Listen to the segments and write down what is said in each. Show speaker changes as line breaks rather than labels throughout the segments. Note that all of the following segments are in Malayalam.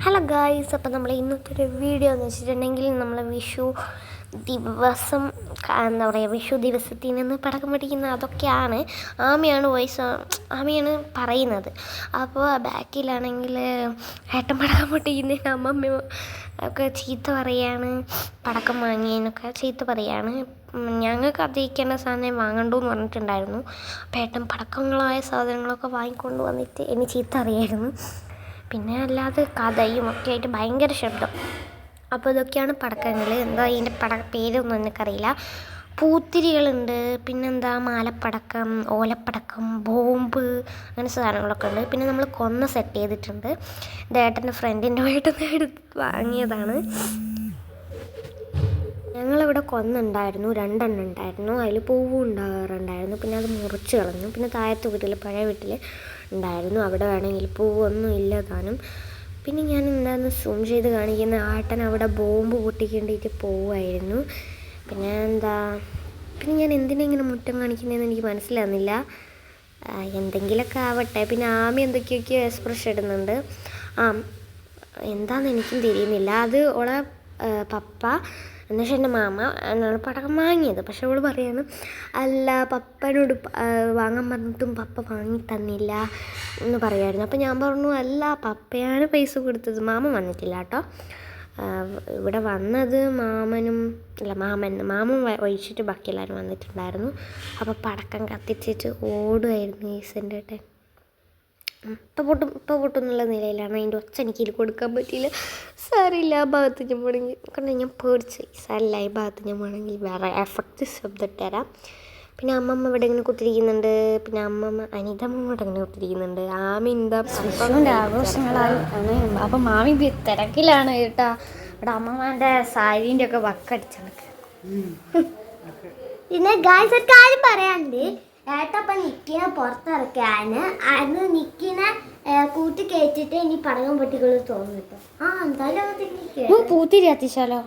ഹലോ ഗായ്സ്, അപ്പോൾ നമ്മൾ ഇന്നത്തെ ഒരു വീഡിയോ എന്ന് വെച്ചിട്ടുണ്ടെങ്കിൽ നമ്മൾ വിഷു ദിവസം എന്താ പറയുക, വിഷു ദിവസത്തിൽ നിന്ന് പടക്കം പൊട്ടിക്കുന്ന അതൊക്കെയാണ്. ആമിയാണ് പറയുന്നത്. അപ്പോൾ ബാക്കിലാണെങ്കിൽ ഏട്ടൻ പടക്കം പൊട്ടിക്കുന്നതിന് അമ്മമ്മ ഒക്കെ ചീത്ത പറയാണ്, പടക്കം വാങ്ങിയതിനൊക്കെ ചീത്ത പറയാണ്. ഞങ്ങൾക്ക് അതിരിക്കേണ്ട സാധനം വാങ്ങണ്ടു എന്ന് പറഞ്ഞിട്ടുണ്ടായിരുന്നു. അപ്പോൾ ഏട്ടൻ പടക്കങ്ങളായ സാധനങ്ങളൊക്കെ വാങ്ങിക്കൊണ്ട് വന്നിട്ട് എന്നെ ചീത്ത അറിയായിരുന്നു. പിന്നെ അല്ലാതെ കഥയും ഒക്കെ ആയിട്ട് ഭയങ്കര ശബ്ദം. അപ്പോൾ ഇതൊക്കെയാണ് പടക്കങ്ങൾ. എന്താ അതിൻ്റെ പേരൊന്നും എനിക്കറിയില്ല. പൂത്തിരികളുണ്ട്, പിന്നെന്താ മാലപ്പടക്കം, ഓലപ്പടക്കം, ബോംബ്, അങ്ങനെ സാധനങ്ങളൊക്കെ ഉണ്ട്. പിന്നെ നമ്മൾ കൊന്ന സെറ്റ് ചെയ്തിട്ടുണ്ട്. ഇത് ഏട്ടൻ്റെ ഫ്രണ്ടിൻ്റെ വീട്ടിൽ എടുത്ത് വാങ്ങിയതാണ്. ഞങ്ങളിവിടെ കൊന്നുണ്ടായിരുന്നു, 2 എണ്ണം ഉണ്ടായിരുന്നു. അതിൽ പൂവും ഉണ്ടാകാറുണ്ടായിരുന്നു. പിന്നെ അത് മുറിച്ച് കളഞ്ഞു. പിന്നെ താഴത്തെ വീട്ടിൽ, പഴയ വീട്ടിൽ ഉണ്ടായിരുന്നു. അവിടെ വേണമെങ്കിൽ പൂവൊന്നും ഇല്ല താനും. പിന്നെ ഞാൻ എന്താണെന്ന് സൂം ചെയ്ത് കാണിക്കുന്ന ആട്ടൻ അവിടെ ബോംബ് പൊട്ടിക്കേണ്ടിയിട്ട് പോവുമായിരുന്നു. പിന്നെ ഞാൻ എന്തിനെങ്ങനെ മുറ്റം കാണിക്കുന്നതെന്ന് എനിക്ക് മനസ്സിലാകുന്നില്ല. എന്തെങ്കിലുമൊക്കെ ആവട്ടെ. പിന്നെ ആമി എന്തൊക്കെയൊക്കെയോ എക്സ്പ്രഷൻ ഇടുന്നുണ്ട്. എന്താണെന്ന് എനിക്കും തിരിയുന്നില്ല. അത് ഓളെ പപ്പ എന്നുവെച്ചാൽ എൻ്റെ മാമ എന്നാണ് പടക്കം വാങ്ങിയത്. പക്ഷെ അവൾ പറയാണ്, അല്ല പപ്പനോട് വാങ്ങാൻ പറഞ്ഞിട്ടും പപ്പ വാങ്ങി തന്നില്ല എന്ന് പറയുമായിരുന്നു. അപ്പോൾ ഞാൻ പറഞ്ഞു, അല്ല പപ്പയാണ് പൈസ കൊടുത്തത്, മാമൻ വന്നിട്ടില്ല കേട്ടോ. ഇവിടെ വന്നത് മാമൻ ഒഴിച്ചിട്ട് ബാക്കി എല്ലാവരും വന്നിട്ടുണ്ടായിരുന്നു. അപ്പോൾ പടക്കം കത്തിച്ചിട്ട് ഓടുമായിരുന്നു ഈസൻ്റെ ഏട്ടൻ. ഇപ്പോൾ പൊട്ടുന്നുള്ള നിലയിലാണ്. അതിൻ്റെ ഒച്ച എനിക്കിത് കൊടുക്കാൻ പറ്റിയില്ല. സാറില്ല, ആ ഭാഗത്ത് ഞാൻ വേണമെങ്കിൽ കണ്ട ഞാൻ പേടിച്ച്. സാറില്ല, ഈ ഭാഗത്ത് ഞാൻ വേണമെങ്കിൽ വേറെ എഫക്റ്റ് ശബ്ദം ഇട്ടുതരാം. പിന്നെ അമ്മമ്മ ഇവിടെ ഇങ്ങനെ കുത്തിരിക്കുന്നുണ്ട്. പിന്നെ അനിതമ്മ ഇവിടെ ഇങ്ങനെ കുത്തിരിക്കുന്നുണ്ട്. ആമിൻ്റെ ആഘോഷങ്ങളായി ആണ്. അപ്പം മാമി തിരക്കിലാണ് കേട്ടാ. ഇവിടെ അമ്മമ്മേൻ്റെ സാരീൻ്റെ ഒക്കെ വക്കടിച്ചെടുക്കുക.
പിന്നെ ഗായ്സ് ഒരു കാര്യം പറയാനുണ്ട്. ഏട്ടപ്പം നിക്കിനെ പുറത്തിറക്കാന് അത് നിക്കിനെ കൂട്ടി കയറ്റിട്ട് ഇനി പടകം പൊട്ടിക്കുള്ളൂ തോന്നുന്നു കേട്ടോ. എന്തായാലും
പൂത്തിരി കത്തിച്ചാലോ?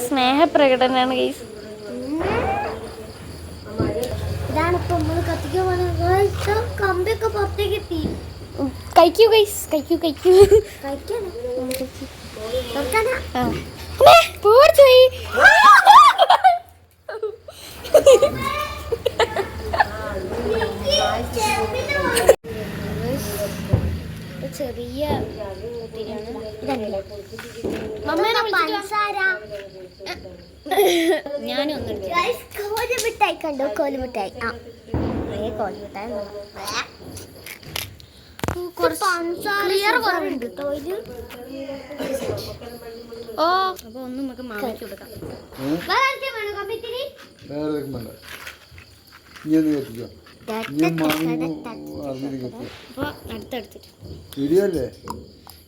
സ്നേഹപ്രകടനാണ് ഗൈസ്.
ഇതാണിപ്പോ നമ്മള് കത്തിക്കാൻ പോകുന്ന കമ്പിയൊക്കെ പുറത്തേക്ക് എത്തി.
കഴിക്കൂ ഗൈസ്, കഴിക്കൂ. ചെറിയ
കോലുമിഠായി കണ്ടോ? കോലുമിഠായി
ക്ലിയർ കുറവുണ്ട്. അപ്പൊ ഒന്ന് നമുക്ക് മാമിക്ക് കൊടുക്കാം.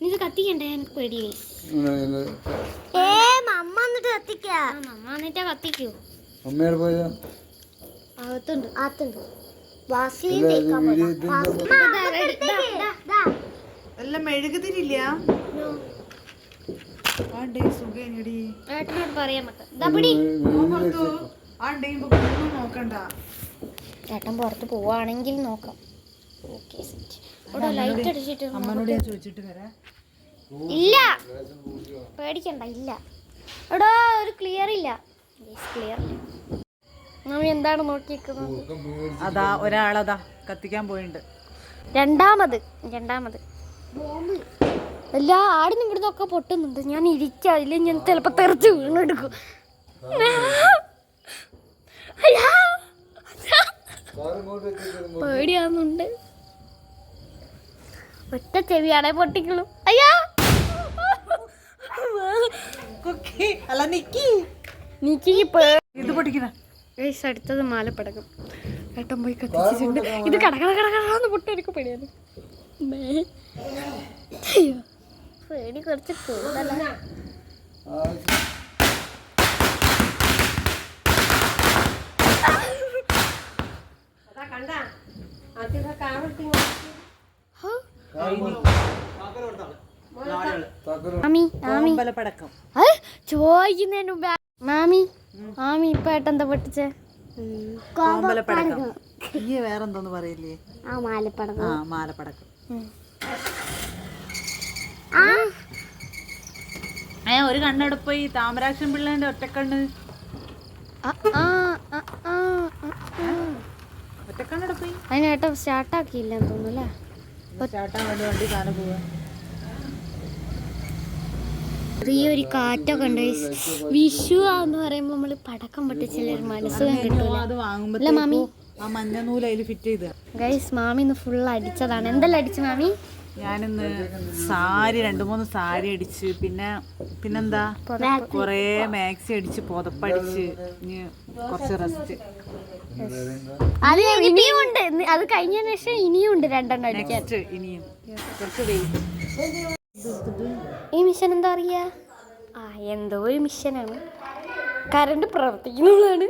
ഇത് കത്തിക്കണ്ടേ? എനിക്ക് പേടിയേ.
മമ്മ എന്നിട്ട് കത്തിക്കാ.
മമ്മ എന്നിട്ടാ കത്തിക്കൂ.
അകത്തുണ്ട്.
എല്ലാം മെഴുകുതിരില്ല.
ഏട്ടനോട് പറയാൻ
നോക്കണ്ട.
ഏട്ടൻ പുറത്ത് പോവാണെങ്കിൽ നോക്കാം. ലൈറ്റ് അടിച്ചിട്ട്
അമ്മനോട് ഞാൻ ചോദിച്ചിട്ട് വരാം.
ഇല്ല, പേടിക്കണ്ട. ഇല്ല എടാ, ഒരു ക്ലിയർ ഇല്ല. മാമി എന്താണ് നോക്കിയിരിക്കുന്നത്?
അതാ ഒരാളതാ കത്തിക്കാൻ പോയിണ്ട്.
രണ്ടാമത് എല്ലാ ആടുന്നും ഇവിടുന്നൊക്കെ പൊട്ടുന്നുണ്ട്. ഞാൻ ഇരിക്കില്ല, ഞാൻ ചിലപ്പോൾ തെറിച്ച് വീണെടുക്കും. പേടിയാവുന്നുണ്ട്. ഒറ്റ ചെവിയാണെ പൊട്ടിക്കുള്ളൂ. അയ്യാ,
ഇത് പൊട്ടിക്കുന്ന
അടുത്തത് മാലപ്പടക്കം. ഏട്ടൻ പോയി കത്തിച്ചിട്ടുണ്ട്. ഇത് കടകടകടന്ന് പൊട്ടി എനിക്ക് പേടിയാണ്. പേടി കുറച്ച് കൂടുതലാണ്. ചോദിക്കുന്നതിന് മുമ്പ് മാമി ഇപ്പൊ ഏട്ടെന്താ പൊട്ടിച്ചേ?
കോമ്പലപ്പടക്കം. ഈ വേറെന്തോന്ന് പറയില്ലേ?
ആ മാലപ്പടക്കം.
ആ മാലപ്പടക്കം. ഒരു കണ്ണവിടെ പോയി താമരാക്ഷൻ പിള്ളേന്റെ ഒറ്റക്കണ്ണ്. ഒറ്റക്കണ്ണവിടെ പോയി.
അതിനേട്ടം സ്റ്റാർട്ടാക്കിയില്ലെന്ന് തോന്നുന്നു അല്ലേ?
ചാട്ടാൻ വേണ്ടി വണ്ടി താനെ പോവാ.
ചെറിയൊരു കാറ്റൊക്കെ ഉണ്ട്. വിഷു എന്ന് പറയുമ്പോൾ നമ്മൾ പടക്കം പൊട്ടിച്ചില്ല ഒരു മനസ്സുഖം കിട്ടൂല.
അത് വാങ്ങുമ്പോ ആ മഞ്ഞ നൂല് അതിൽ ഫിറ്റ് ചെയ്ത.
ഗൈസ് മാമി ഇന്ന് ഫുൾ അടിച്ചതാണ്. എന്തെല്ലാം അടിച്ചു മാമി?
ഞാനിന്ന് സാരി 2-3 സാരി അടിച്ച്, പിന്നെന്താ കൊറേ മാക്സി അടിച്ച്, പുതപ്പടിച്ച്, ഇനി കുറച്ച് റെസ്റ്റ്.
അത് ഇനിയും ഉണ്ട്. അത് കഴിഞ്ഞതിന് ശേഷം ഇനിയും ഉണ്ട് 2 അടിക്കാൻ.
ഇനിയും കുറച്ച് വെയിറ്റ്.
ഈ മിഷൻ എന്താ പറയാ? എന്തോ ഒരു മിഷനാണ്. കറണ്ട് പ്രവർത്തിക്കുന്നതാണ്.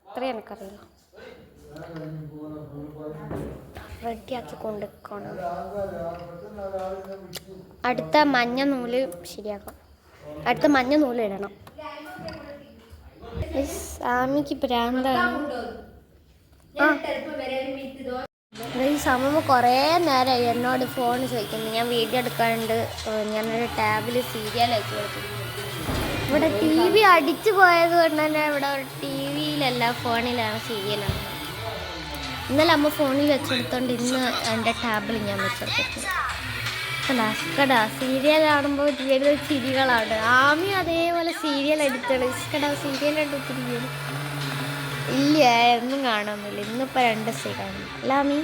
അത്രയും എനിക്കറിയില്ല. റെഡിയാക്കി കൊണ്ടുക്കണം. അടുത്ത മഞ്ഞ നൂല് ശരിയാക്കാം. അടുത്ത മഞ്ഞ നൂല് ഇടണം. സ്വാമിക്ക് ഭ്രാന്താണ്. ഈ സമയം കുറേ നേരമായി എന്നോട് ഫോൺ ചോദിക്കുന്നു. ഞാൻ വീഡിയോ എടുക്കാനുണ്ട്, ഞാനൊരു ടാബിൽ സീരിയൽ അയച്ചു കൊടുത്തു. ഇവിടെ TV അടിച്ചു പോയത് കൊണ്ട് തന്നെ ഇവിടെ ടി വിയിലല്ല ഫോണിലാണ് സീരിയലാണ്. ഇന്നലെ അമ്മ ഫോണിൽ വെച്ചെടുത്തോണ്ട് ഇന്ന് എൻ്റെ ടാബിൽ ഞാൻ വെച്ചെടുത്തിട്ടുണ്ട്. ഇസ്കടാ സീരിയൽ കാണുമ്പോൾ വലിയ ചിരികളാണ്. ആമി അതേപോലെ സീരിയൽ എടുത്തോളൂ. ഇസ്കടാ സീരിയൽ എടുത്തിരിക്കുന്നു. ഇല്ല എന്നും കാണാൻ പറ്റില്ല. ഇന്നിപ്പോൾ 2 ദിവസമായി കാണുന്നു അല്ല ആമി?